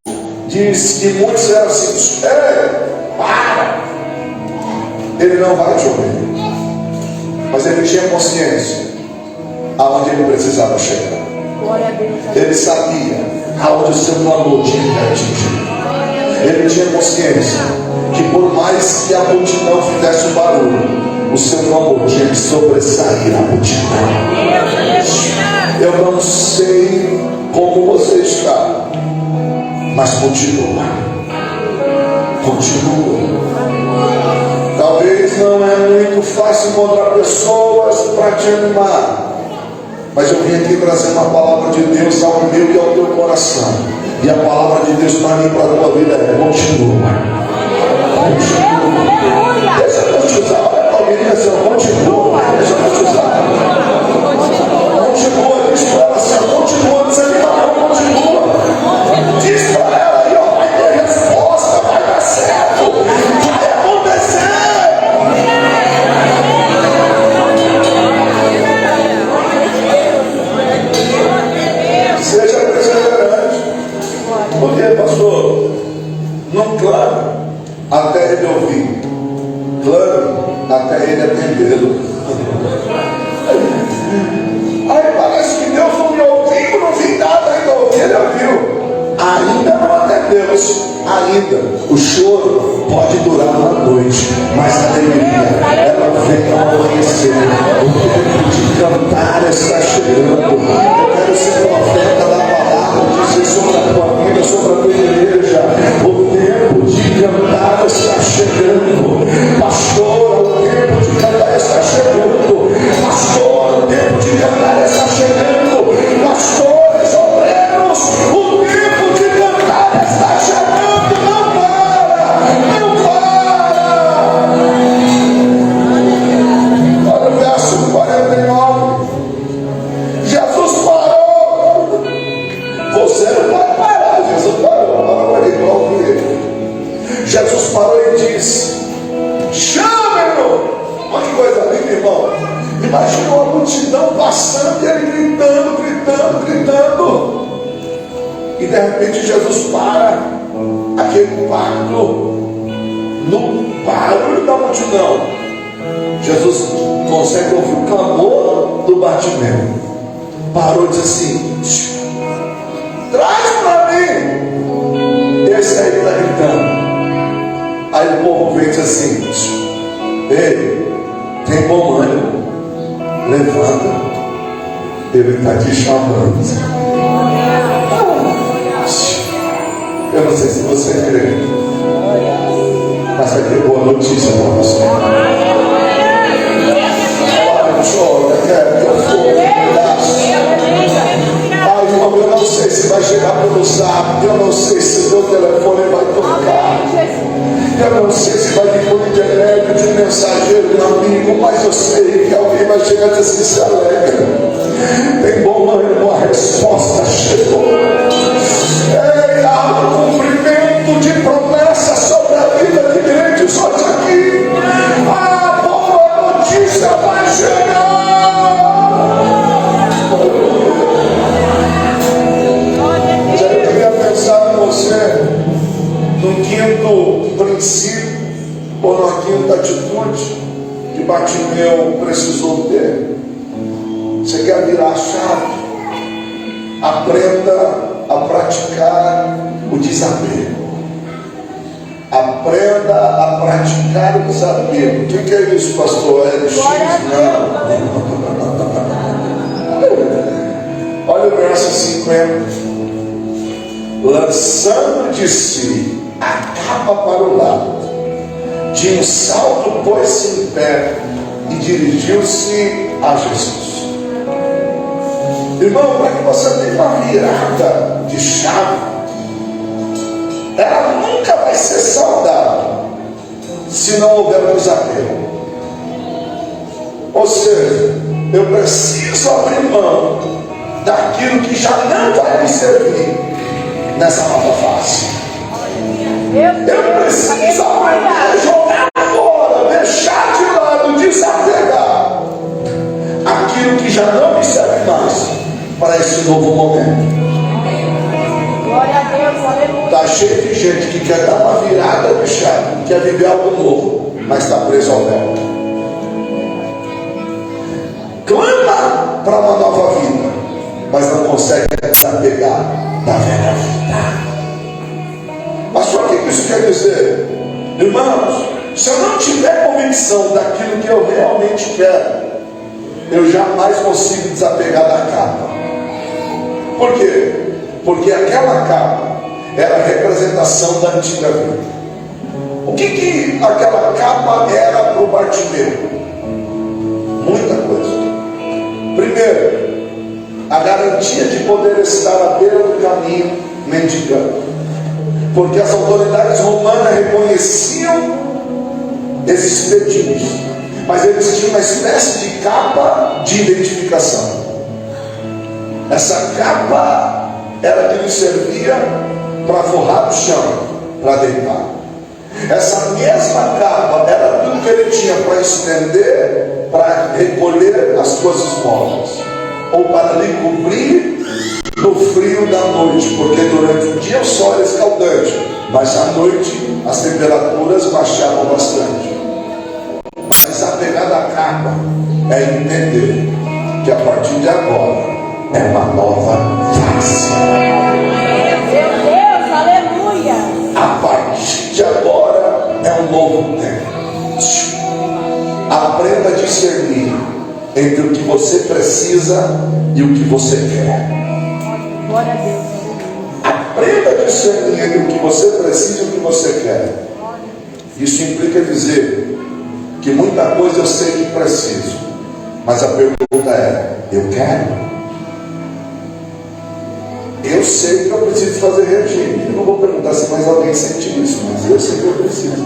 diz que muitos eram assim: ei, para! Ele não vai te ouvir. Mas ele tinha consciência aonde ele precisava chegar. Glória a Deus. Ele sabia aonde o seu valor tinha que atingir. Ele tinha consciência que por mais que a multidão fizesse um barulho, o seu valor tinha que sobressair a multidão. Eu não sei como você está, mas continua. Continua. Talvez não é muito fácil encontrar pessoas para te animar, mas eu vim aqui trazer uma palavra de Deus ao meu e ao teu coração. E a palavra de Deus para mim e para a tua vida é: continua. Continua. Deixa eu te usar. Olha para alguém e diz assim: continua. Deixa eu te usar. Continua. Diz para ela assim: continua. Desanima não, continua. Diz para ela aí: ó, vai ter resposta, vai dar certo, vai acontecer. choro pode durar uma noite, mas a alegria, ela vem ao amanhecer. O tempo de cantar está chegando. Eu quero ser profeta da palavra, dizer sobre a tua vida, sobre a tua igreja. O tempo de cantar está chegando. Pastor, o tempo de cantar está chegando. Pastor, o tempo de cantar está chegando. Pastores, obreiros, o tempo de cantar está chegando. Não para, não para. Olha o verso 49. Jesus parou. Você não pode parar. Jesus parou. Olha igual que ele. Jesus parou e disse: chame-no. Olha que coisa linda, irmão. Imagina uma multidão passando e ele gritando. E de repente Jesus para aquele pacto no barulho da multidão. Jesus consegue ouvir o clamor do batimento. Parou e disse assim: traz para mim esse aí que está gritando. Aí o povo vem e diz assim: ei, tem bom ânimo, levanta, ele está te chamando. Eu não sei se você crê, mas aqui é boa notícia para você. Olha, chora, quer que eu for um pedaço. Ai, irmão, eu não sei se vai chegar pelo zap, eu não sei se meu telefone vai tocar, eu não sei se vai vir por internet de um mensageiro, de um amigo, mas eu sei que alguém vai chegar e dizer assim: se alegra, tem bom ânimo, a resposta chegou. Ei, há um cumprimento de promessa sobre a vida de crentes hoje aqui. A boa notícia vai chegar. Eu queria pensar com você no quinto princípio, ou na quinta atitude que Bartimeu precisou ter. Você quer virar a chave? Aprenda a praticar o desapego. Aprenda a praticar o desapego. O que é isso, pastor? É X? Não. Olha o verso 50. Lançando de si a capa para o lado, de um salto pôs-se em pé e dirigiu-se a Jesus. Irmão, para que você tenha uma virada de chave, ela nunca vai ser saudável se não houver um desapego. Ou seja, eu preciso abrir mão daquilo que já não vai me servir nessa nova fase. Eu preciso aprender a jogar fora, deixar de lado, desapegar aquilo que já não me serve mais para esse novo momento. Glória a Deus, aleluia. Está cheio de gente que quer dar uma virada de chave, quer viver algo novo, mas está preso ao véu. Clama para uma nova vida, mas não consegue desapegar da velha vida. Mas o que isso quer dizer? Irmãos, se eu não tiver convicção daquilo que eu realmente quero, eu jamais consigo desapegar da capa. Por quê? Porque aquela capa era a representação da antiga vida. O que aquela capa era para o Bartimeu? Muita coisa. Primeiro, a garantia de poder estar à beira do caminho mendigando. Porque as autoridades romanas reconheciam esses pedinhos, mas eles tinham uma espécie de capa de identificação. Essa capa era que lhe servia para forrar o chão, para deitar. Essa mesma capa era tudo que ele tinha para estender, para recolher as coisas móveis, ou para lhe cobrir no frio da noite, porque durante o dia o sol era escaldante, mas à noite as temperaturas baixavam bastante. Mas a pegada da capa é entender que a partir de agora é uma nova fase. Meu Deus, aleluia. A partir de agora é um novo tempo. Aprenda a discernir entre o que você precisa e o que você quer. Glória a Deus. Aprenda a discernir entre o que você precisa e o que você quer. Isso implica dizer que muita coisa eu sei que preciso, mas a pergunta é: eu quero? Eu sei que eu preciso fazer regime. Eu não vou perguntar se mais alguém sente isso, mas eu sei que eu preciso.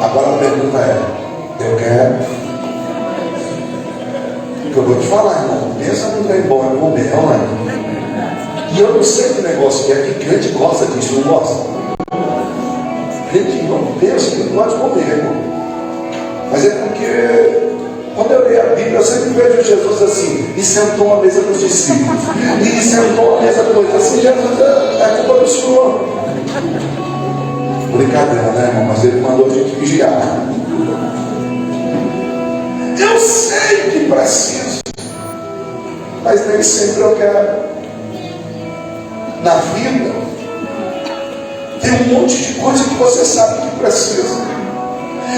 Agora a pergunta é: eu quero? Porque eu vou te falar, irmão, pensa no trem bom, é comer, não é? E eu não sei que negócio que é, que crente gosta disso, não gosta? Crente não pensa que não pode comer, irmão. Mas é porque quando eu leio a Bíblia, eu sempre vejo Jesus assim, e sentou à mesa dos discípulos, e sentou à mesa dos outros. Assim, Jesus é culpa do Senhor. Brincadeira, né, irmão? Mas ele mandou a gente vigiar. Eu sei que preciso, mas nem sempre eu quero. Na vida, tem um monte de coisa que você sabe que precisa.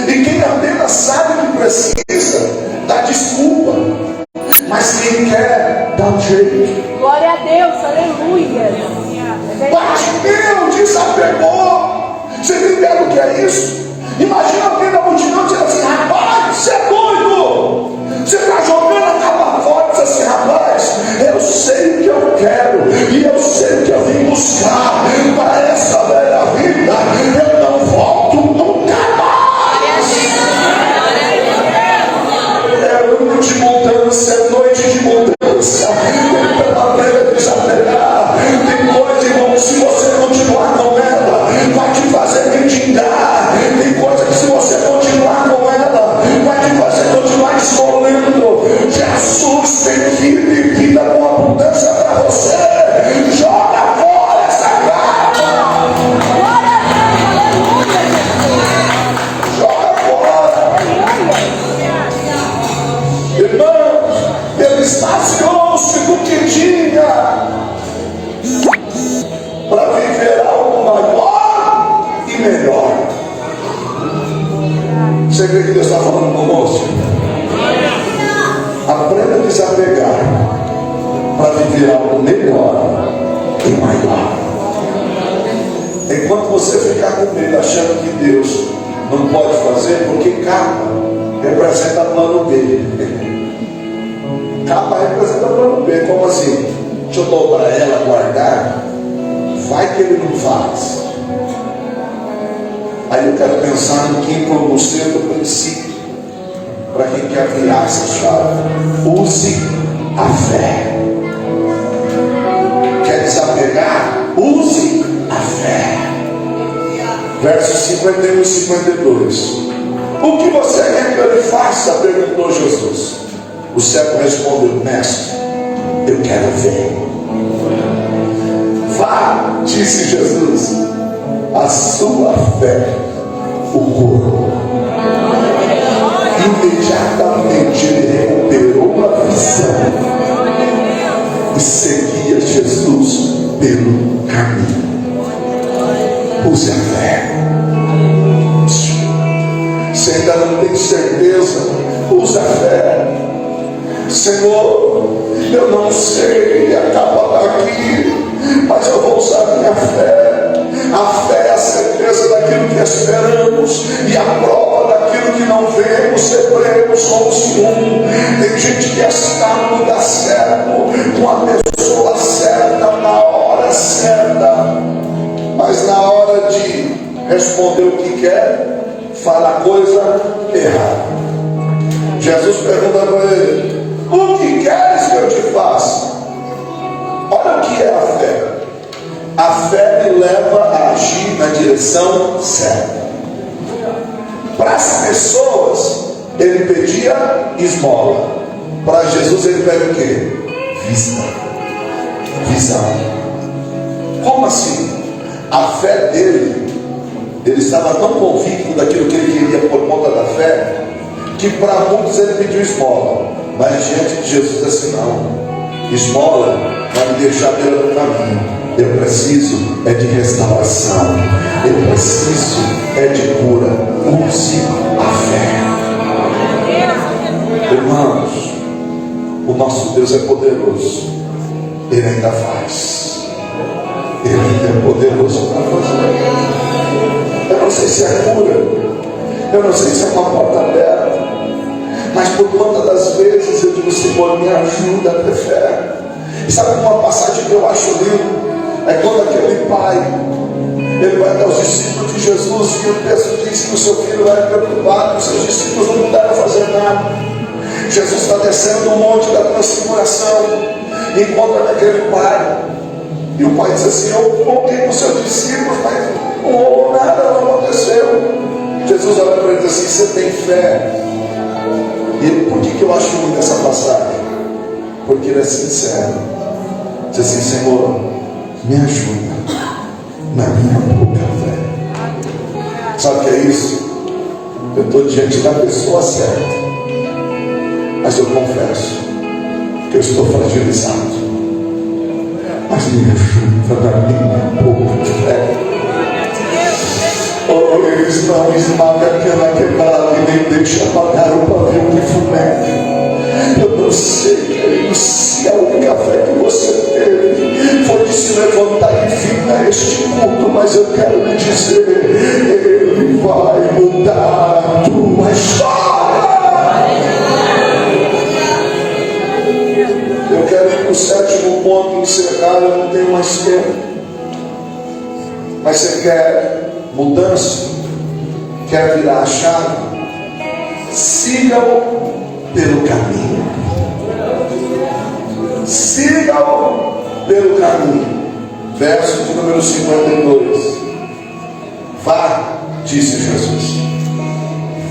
E quem apenas sabe que precisa, dá desculpa. Mas quem quer, dá um jeito. Glória a Deus, aleluia. Bartimeu desapegou. Você entendeu o que é isso? Imagina alguém da multidão dizendo assim: rapaz, você é doido. Você está jogando a capa fora, diz assim: rapaz, eu sei o que eu quero, e eu sei o que eu vim buscar para essa velha vida. Eu não volto nunca mais. É ano de mudança, é noite de mudança. Aprenda a desapegar. Tem coisa, irmão, se você continuar com ela, vai te fazer mendigar. Tem coisa que se você continuar com ela, vai te fazer continuar escolhendo. Jesus tem vida e vida com abundância para você. Joga fora essa carta. Joga fora. Irmão, ele esvaziou-se do que tinha para viver algo maior e melhor. Você crê que Deus está falando conosco? Aprenda a desapegar para viver algo melhor e maior. Enquanto você ficar com medo, achando que Deus não pode fazer, porque capa representa plano B. Capa representa plano B. Como assim? Deixa eu dobrar ela, guardar. Vai que ele não faz. Aí eu quero pensar no quinto ou no sexto princípio. Para quem quer virar essa chave, use a fé. Quer desapegar? Use a fé. Versos 51 e 52. O que você quer que eu lhe faça? Perguntou Jesus. O cego respondeu: mestre, eu quero ver. Vá, disse Jesus, a sua fé o curou. Imediatamente ele recuperou a visão e seguia Jesus pelo caminho. Use a fé. Se ainda não tem certeza, use a fé. Senhor, eu não sei, a capa está aqui, mas eu vou usar a minha fé. A fé é a certeza daquilo que esperamos e a prova daquilo que não vemos. Hebreus 11:1. Tem gente que está no lugar certo, com a pessoa certa, na hora certa, mas na hora de responder o que quer, fala a coisa errada. Jesus pergunta para ele: o que queres que eu te faça? Olha o que é a fé. A fé me leva a agir na direção certa. Para as pessoas, ele pedia esmola. Para Jesus, ele pede o quê? Vista. Visão. Como assim? A fé dele, ele estava tão convicto daquilo que ele queria por conta da fé, que para muitos ele pediu esmola. Mas diante de Jesus, assim: não, esmola vai me deixar pelo caminho. Eu preciso é de restauração. Eu preciso é de cura. Use a fé. Irmãos, o nosso Deus é poderoso. Ele ainda faz. Ele ainda é poderoso para fazer. Eu não sei se é cura. Eu não sei se é uma porta aberta. Mas por conta das vezes eu digo: Senhor, me ajuda a ter fé. E sabe uma passagem que eu acho lindo? É quando aquele pai, ele vai até os discípulos de Jesus, e o texto diz que o seu filho era perturbado, os seus discípulos não puderam fazer nada. Jesus está descendo no monte da transfiguração, e encontra aquele pai, e o pai diz assim: eu voltei com os seus discípulos, mas nada não aconteceu. Jesus olha para ele e diz assim: você tem fé? E por que eu acho muito essa passagem? Porque ele é sincero. Diz assim: Senhor, me ajuda na minha pouca fé. Sabe o que é isso? Eu estou diante da pessoa certa, mas eu confesso que eu estou fragilizado. Mas me ajuda na minha pouca fé. Oh, eles não esmaga a cana quebrada e nem deixa apagar o pavio de fumé. Eu não sei, querido, se a única fé que você teve foi de se levantar e vir a este culto, mas eu quero lhe dizer: Ele vai mudar a tua história. Eu quero ir para o sétimo ponto, encerrar, eu não tenho mais tempo. Mas você quer mudança? Quer virar a chave? Siga-o pelo caminho. Siga-o pelo caminho. Verso de número 52. Vá, disse Jesus.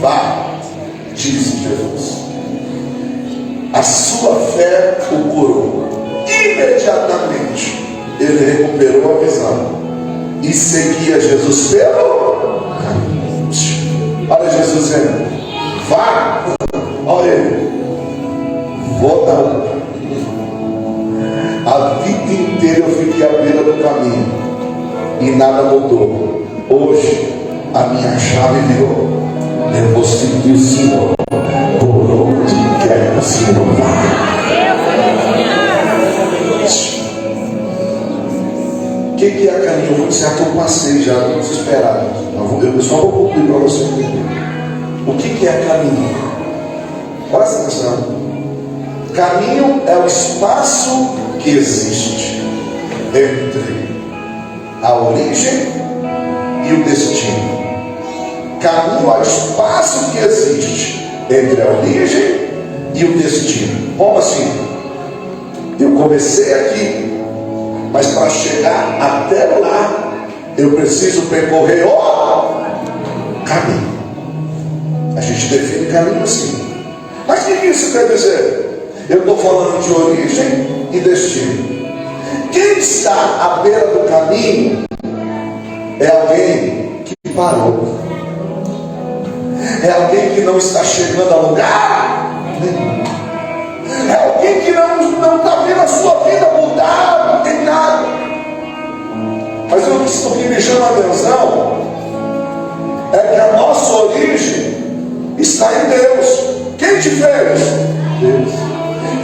Vá, disse Jesus. A sua fé o curou. Imediatamente ele recuperou a visão e seguia Jesus pelo caminho. Olha Jesus dizendo: vá. Olha ele: vou dar. A vida inteira eu fiquei à beira do caminho e nada mudou. Hoje a minha chave virou. Eu vou seguir o Senhor por onde quer que o Senhor vá. O que é caminho? Eu vou dizer que eu passei já, estou desesperado. Eu só vou cumprir para você entender. O que é caminho? Presta atenção. Caminho é o espaço que existe entre a origem e o destino. Caminho é o espaço que existe entre a origem e o destino. Como assim? Eu comecei aqui, mas para chegar até lá, eu preciso percorrer o caminho. A gente define caminho assim. Mas o que isso quer dizer? Eu estou falando de origem e destino. Quem está à beira do caminho é alguém que parou. É alguém que não está chegando a lugar nenhum. É alguém que não está vendo a sua vida mudar, não tem nada. Mas o que me chama a atenção é que a nossa origem está em Deus. Quem te fez? Deus.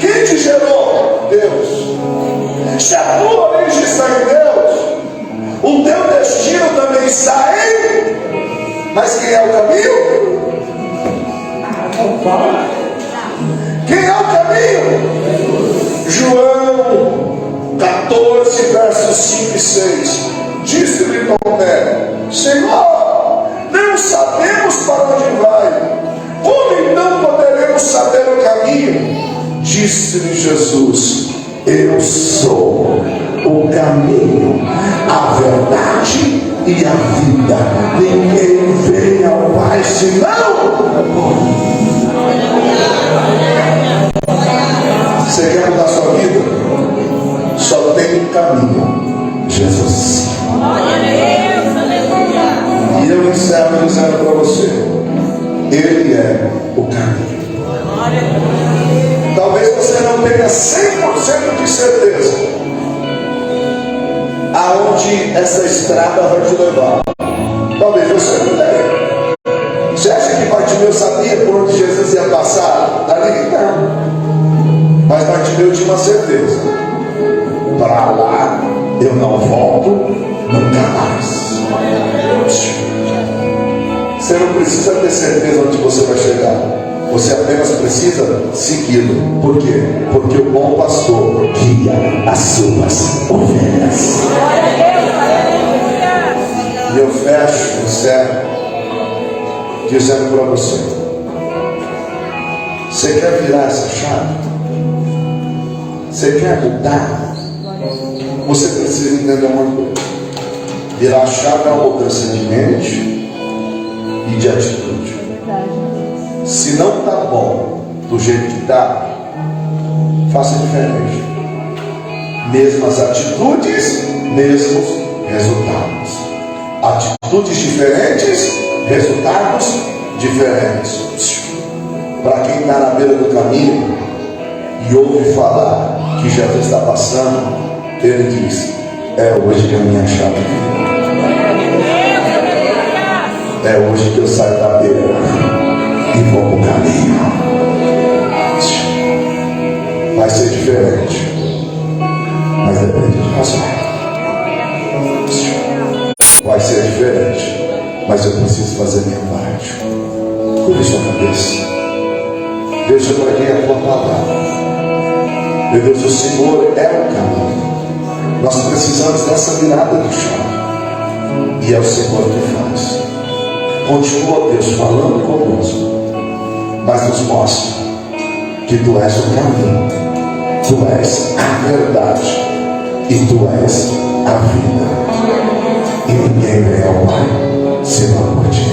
Quem te gerou? Deus. Se a tua origem está em Deus, o teu destino também está em. Mas quem é o caminho? Quem é o caminho? João 14, versos 5 e 6. Disse-lhe Tomé: Senhor, não sabemos para onde vai. Como então poderemos saber o caminho? Disse-lhe Jesus: eu sou o caminho, a verdade e a vida. Ninguém vem ao Pai senão por mim. Você quer mudar sua vida? Só tem um caminho: Jesus. E eu encerro dizendo para você: Ele é o caminho. Talvez você não tenha 100% de certeza onde essa estrada vai te levar. Talvez você não tenha. Você acha que Bartimeu sabia por onde Jesus ia passar? Dali não. Mas Bartimeu tinha uma certeza: para lá eu não volto nunca mais. Você não precisa ter certeza onde você vai chegar. Você apenas precisa segui-lo. Por quê? Porque o bom pastor guia as suas ovelhas. E eu fecho, encerro, dizendo para você: você quer virar essa chave? Você quer mudar? Você precisa entender uma coisa: virar a chave é uma mudança de mente e de atitude. Se não está bom do jeito que está, faça diferente. Mesmas atitudes, mesmos resultados. Atitudes diferentes, resultados diferentes. Para quem está na beira do caminho e ouve falar que Jesus está passando, ele diz: é hoje que a minha chave vira. É hoje que eu saio da beira e vou para o caminho. Vai ser diferente, mas depende de você. Vai ser diferente, mas eu preciso fazer minha parte. Cure sua cabeça. Veja para quem é a tua palavra. Meu Deus, o Senhor é o caminho. Nós precisamos dessa virada de chave, e é o Senhor que faz. Continua, Deus, falando conosco, mas nos mostra que Tu és o caminho, Tu és a verdade e Tu és a vida. E ninguém vem ao Pai senão por Ti.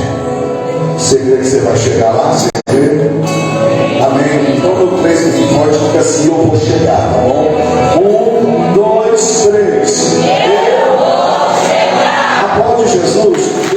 Você crê que você vai chegar lá? Você crê? Amém? Então no 3 muito forte, diga assim: eu vou chegar, tá bom? 1, 2, 3. Eu vou chegar. Aplaude Jesus.